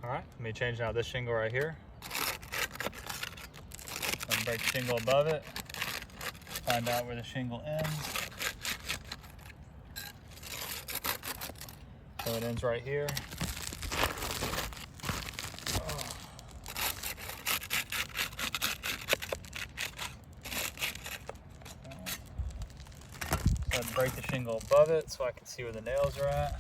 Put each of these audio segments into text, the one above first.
All right, let me change out this shingle right here. I'm gonna break the shingle above it, find out where the shingle ends. So it ends right here. So I'd break the shingle above it so I can see where the nails are at.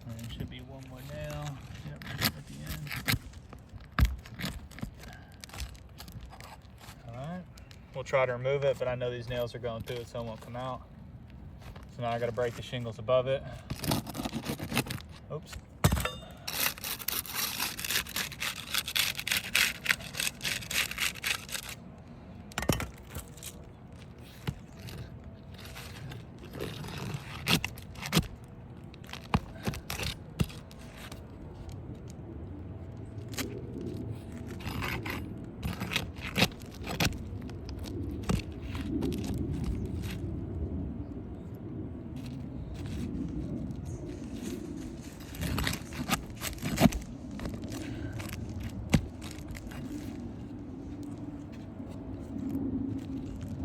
There should be one more nail. Yep, right at the end. Alright, we'll try to remove it, but I know these nails are going through it, so it won't come out. So now I gotta break the shingles above it. Oops.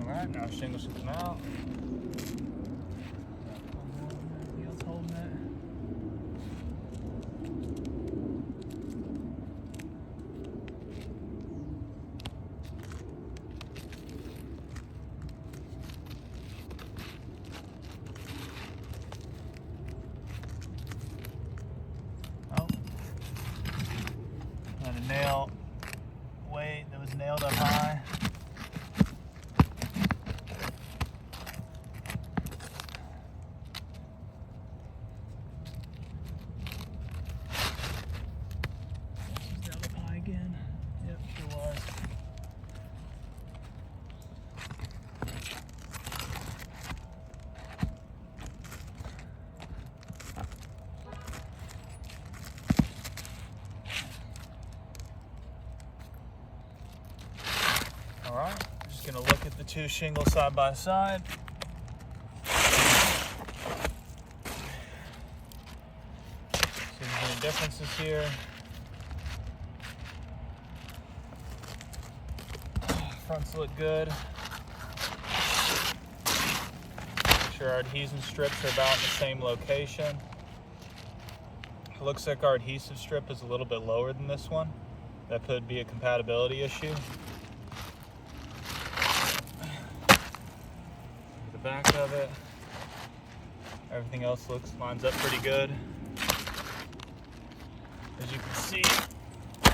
Alright, now shingles should come out. Anything else holding it? Oh. Got a nail weight that was nailed up high. Again. Yep, sure was. All right, just gonna look at the two shingles side by side. See if there's any differences here. Fronts look good. Make sure our adhesion strips are about in the same location. It looks like our adhesive strip is a little bit lower than this one. That could be a compatibility issue. The back of it. Everything else lines up pretty good. As you can see,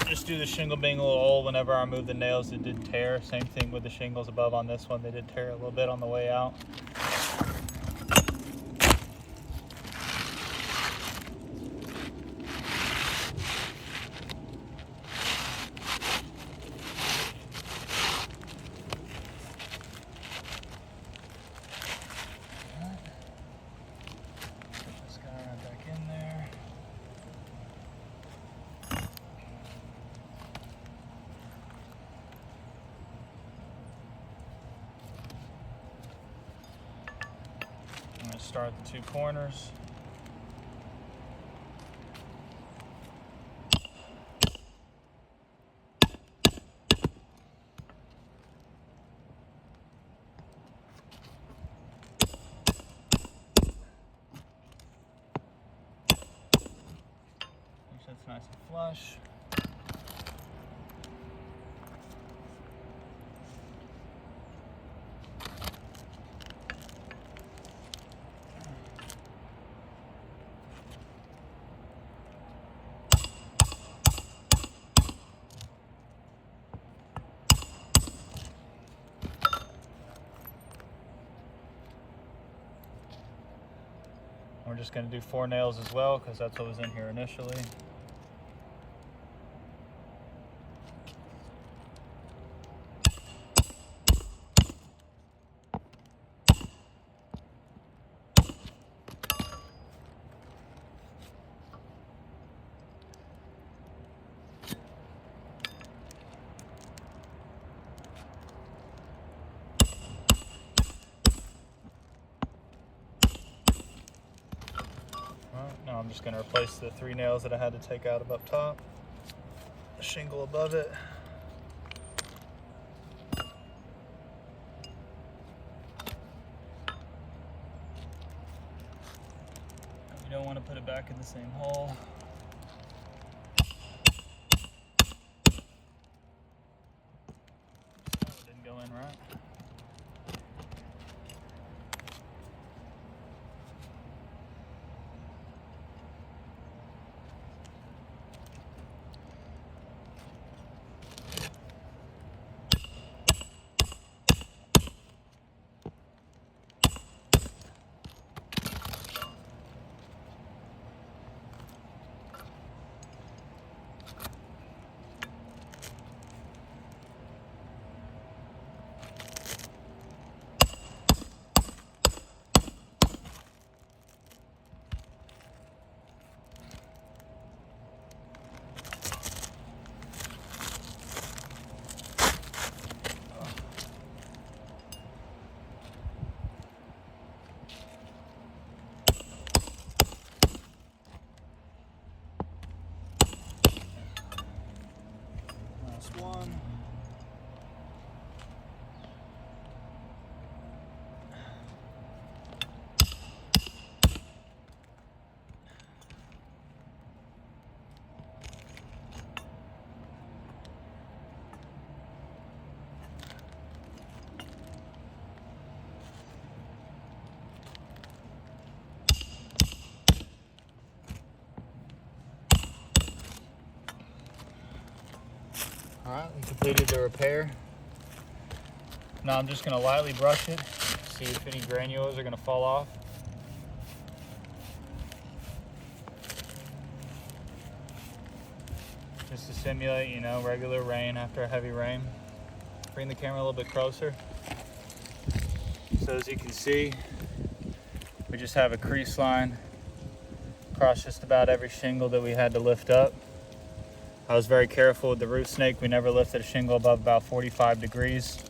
just due to the shingle being a little old, whenever I moved the nails, it did tear. Same thing with the shingles above on this one. They did tear a little bit on the way out. Put this guy right back in there. I'm going to start the two corners. Make sure it's nice and flush. We're just going to do 4 nails as well because that's what was in here initially. just going to replace the 3 nails that I had to take out of up top, the shingle above it. You don't want to put it back in the same hole. It didn't go in right. One. All right, we completed the repair. Now I'm just going to lightly brush it, see if any granules are going to fall off. Just to simulate, you know, regular rain after a heavy rain. Bring the camera a little bit closer. So as you can see, we just have a crease line across just about every shingle that we had to lift up. I was very careful with the roof snake. We never lifted a shingle above about 45 degrees.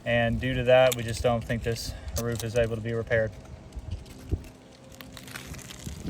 And due to that, we just don't think this roof is able to be repaired.